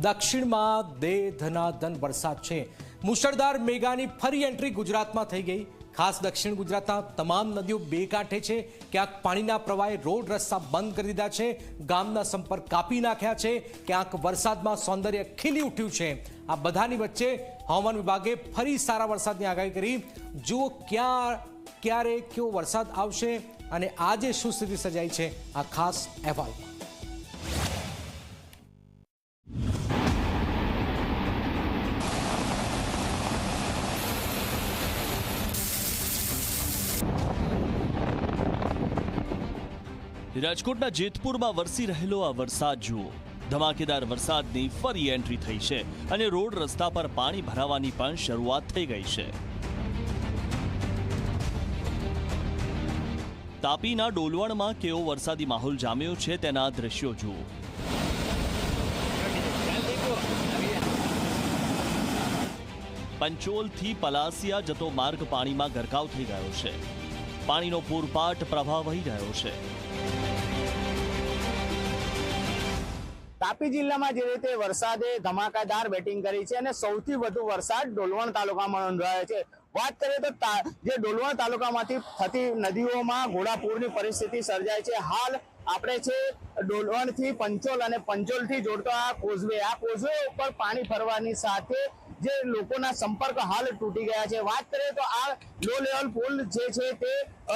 દક્ષિણમાં દે ધનાધન વરસાદ છે। મુશળધાર મેઘાની ફરી એન્ટ્રી ગુજરાતમાં થઈ ગઈ। ખાસ દક્ષિણ ગુજરાતના તમામ નદીઓ બે કાંઠે છે। ક્યાંક પાણીના પ્રવાહે રોડ રસ્તા બંધ કરી દીધા છે, ગામના સંપર્ક કાપી નાખ્યા છે, ક્યાંક વરસાદમાં સૌંદર્ય ખીલી ઉઠ્યું છે। આ બધાની વચ્ચે હવામાન વિભાગે ફરી સારા વરસાદની આગાહી કરી। જુઓ ક્યારે કેવો વરસાદ આવશે અને આજે શું સ્થિતિ સર્જાઈ છે આ ખાસ અહેવાલમાં। રાજકોટના જેતપુરમાં વરસી રહેલો આ વરસાદ જુઓ। ધમાકેદાર વરસાદની ફરી એન્ટ્રી થઈ છે અને રોડ રસ્તા પર પાણી ભરાવાની પણ શરૂઆત થઈ ગઈ છે। તાપીના ડોલવણમાં કેવો વરસાદી માહોલ જામ્યો છે તેના દ્રશ્યો જુઓ। પંચોલથી પલાસિયા જતો માર્ગ પાણીમાં ગરકાવ થઈ ગયો છે। પાણીનો પૂરપાટ પ્રવાહ વહી રહ્યો છે। તાપી જિલ્લામાં જે રીતે વરસાદે ધમાકાદાર બેટિંગ કરી છે અને સૌથી વધુ વરસાદ ડોલવણ તાલુકામાં નોંધાયો છે। વાત કરીએ તો જે ડોલવણ તાલુકામાંથી થતી નદીઓમાં ઘોડાપૂરની પરિસ્થિતિ સર્જાય છે। હાલ આપણે છે ડોલવણથી પંચોલ અને પંચોલથી જોડતો આ કોઝવે ઉપર પાણી ફરવાની સાથે જે લોકોના સંપર્ક હાલ તૂટી ગયા છે। વાત કરીએ તો આ લો લેવલ પુલ જે છે તે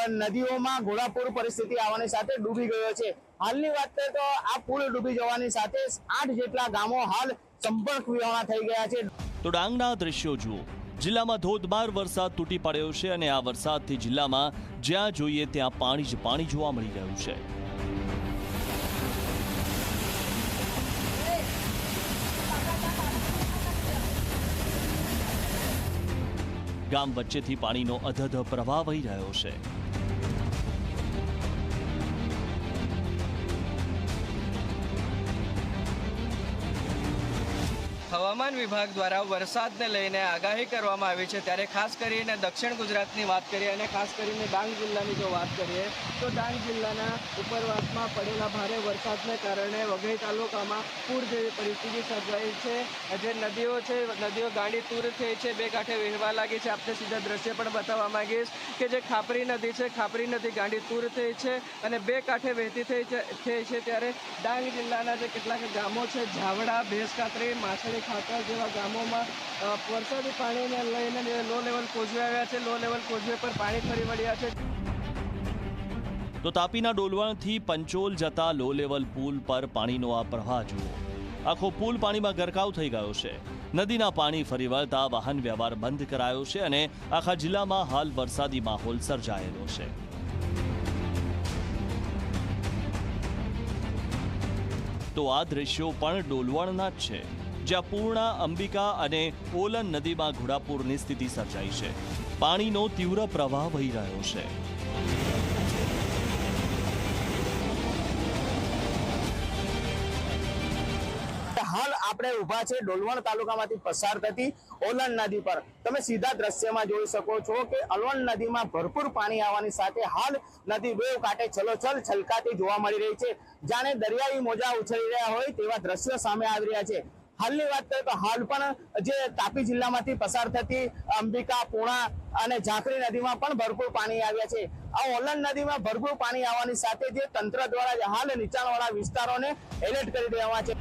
નદીઓમાં ઘોડાપૂર પરિસ્થિતિ આવવાની સાથે ડૂબી ગયો છે। હાલની વાત કરીએ તો આ પુલ ડૂબી જવાની સાથે 8 જેટલા ગામો હાલ સંપર્ક વિહોણા થઈ ગયા છે। તો ડાંગના દ્રશ્યો જુઓ। જિલ્લામાં ધોધમાર વરસાદ તૂટી પડ્યો છે અને આ વરસાદથી જિલ્લામાં જ્યાં જોઈએ ત્યાં પાણી જ પાણી જોવા મળી રહ્યું છે। ગામ વચ્ચેથી પાણીનો અધધ પ્રવાહ વહી રહ્યો છે। હવામાન વિભાગ દ્વારા વરસાદને લઈને આગાહી કરવામાં આવી છે, ત્યારે ખાસ કરીને દક્ષિણ ગુજરાતની વાત કરીએ અને ખાસ કરીને ડાંગ જિલ્લાની જો વાત કરીએ તો ડાંગ જિલ્લાના ઉપરવાસમાં પડેલા ભારે વરસાદને કારણે વઘઈ તાલુકામાં પૂર જેવી પરિસ્થિતિ સર્જાઈ છે। જે નદીઓ છે, નદીઓ ગાંડી તૂર થઈ છે, બે કાંઠે વહેવા લાગી છે। આપને સીધા દ્રશ્ય પણ બતાવવા માંગીશ કે જે ખાપરી નદી છે, ખાપરી નદી ગાંડી તૂર થઈ છે અને બે કાંઠે વહેતી થઈ છે। ત્યારે ડાંગ જિલ્લાના જે કેટલાક ગામો છે, ઝાવડા, ભેંસકાતરી, માછડી ખાતર જેવા ગામોમાં વરસાદી પાણીને લઈને લો લેવલ કોઝવે આવ્યા છે। લો લેવલ કોઝવે પર પાણી ફરી વળ્યા છે। તો તાપીના ડોલવણથી પંચોલ જતા લો લેવલ પુલ પર પાણીનો આ પ્રવાહ જુઓ। આખો પુલ પાણીમાં ગરકાવ થઈ ગયો છે। નદીના પાણી ફરી વળતા વાહન વ્યવહાર બંધ કરાયો છે અને આખા જિલ્લામાં હાલ વરસાદી માહોલ સર્જાયેલો છે। તો આ દ્રશ્યો પણ ડોલવણના જ છે, જ્યાં પૂર્ણા, અંબિકા અને ઓલન નદીમાં ઘોડાપૂરની સ્થિતિ સર્જાઈ છે। પાણીનો તીવ્ર પ્રવાહ વહી રહ્યો છે। હાલ આપણે ઊભા છે ડોલવણ તાલુકામાંથી પસાર થતી ઓલન નદી પર। તમે સીધા દ્રશ્યમાં જોઈ શકો છો કે ઓલન નદીમાં ભરપૂર પાણી આવવાની સાથે હાલ નદી બેવ કાંઠે છલોછલ છલકાતી જોવા મળી રહી છે। જાણે દરિયાઈ મોજા ઉછળી રહ્યા હોય તેવા દ્રશ્યો સામે આવી રહ્યા છે। હાલની વાત કરીએ તો હાલ પણ જે તાપી જિલ્લામાંથી પસાર થતી અંબિકા, પૂર્ણા અને ઝાંખરી નદીમાં પણ ભરપૂર પાણી આવ્યા છે। આ ઓલન નદીમાં ભરપૂર પાણી આવવાની સાથે જે તંત્ર દ્વારા હાલ નીચાણવાળા વિસ્તારોને એલર્ટ કરી દેવામાં છે।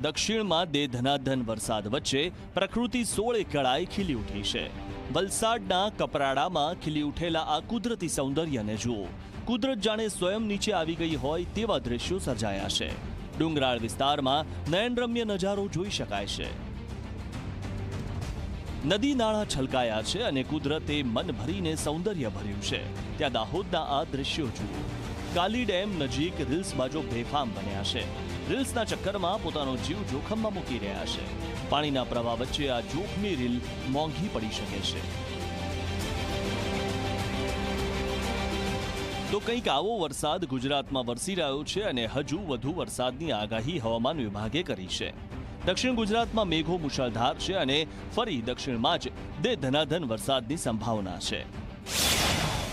દક્ષિણમાં દે ધનાધન વરસાદ વચ્ચે પ્રકૃતિ 16 કળાએ ખીલી ઉઠી છે। વલસાડના કપરાડામાં ખીલી ઉઠેલા આ કુદરતી સૌંદર્યને જુઓ। કુદરત જાણે સ્વયં નીચે આવી ગઈ હોય તેવા દ્રશ્યો સર્જાયા છે। ડુંગરાળ વિસ્તારમાં નયનરમ્ય નજારો જોઈ શકાય છે। નદી નાળા છલકાયા છે અને કુદરતે મન ભરીને સૌંદર્ય ભર્યું છે। ત્યાં દાહોદના આ દ્રશ્યો જુઓ। કાલી ડેમ નજીક રીલ્સ બાજો બેફામ બન્યા છે। રીલ્સના ચક્કરમાં પોતાનો જીવ જોખમમાં મૂકી રહ્યા છે। પાણીના પ્રવાહ વચ્ચે આ જોખમી રીલ મોંઘી પડી શકે છે। તો કંઈક આવો વરસાદ ગુજરાતમાં વરસી રહ્યો છે અને હજુ વધુ વરસાદની આગાહી હવામાન વિભાગે કરી છે। દક્ષિણ ગુજરાતમાં મેઘો મુશળધાર છે અને ફરી દક્ષિણમાં જ દે ધનાધન વરસાદની સંભાવના છે।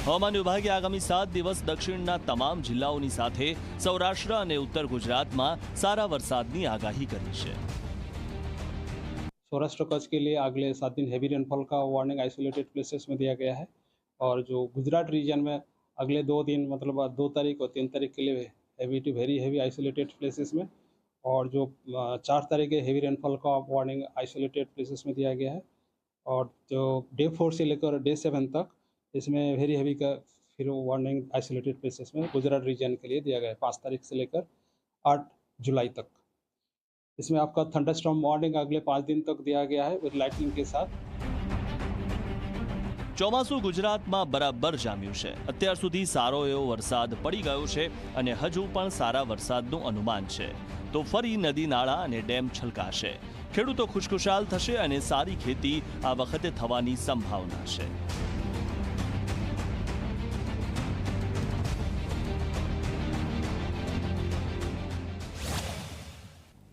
હવામાન વિભાગે આગામી 7 દિવસ દક્ષિણના તમામ જિલ્લાઓની સાથે સૌરાષ્ટ્ર અને ઉત્તર ગુજરાતમાં સારા વરસાદની આગાહી કરી છે। सौराष्ट्र कच्छ के लिए अगले 7 दिन हैवी रेनफॉल का वार्निंग आइसोलेटेड प्लेसेस में दिया गया है और जो गुजरात रीजन में अगले 2 दिन मतलब 2 तारीख और 3 तारीख के लिए heavy to very heavy isolated places में और जो 4 तारीख के हैवी रेनफॉल का वार्निंग आइसोलेटेड प्लेसेस में दिया गया है और जो डे 4 से लेकर डे 7 तक इसमें वेरी हैवी का फिर वार्निंग आइसोलेटेड प्लेसेस में गुजरात रीजन के लिए दिया गया है 5 तारीख से लेकर 8 जुलाई तक। इसमें आपका थंडरस्टॉर्म वार्निंग अगले 5 दिन तक दिया गया है विद लाइटनिंग के साथ। ચોમાસું ગુજરાતમાં બરાબર જામ્યું છે। અત્યાર સુધી સારો એવો વરસાદ પડી ગયો છે અને હજુ પણ સારા વરસાદનું અનુમાન છે, તો ફરી નદી નાળા અને ડેમ છલકાશે। ખેડૂતો ખુશખુશાલ થશે અને સારી ખેતી આ વખતે થવાની સંભાવના છે।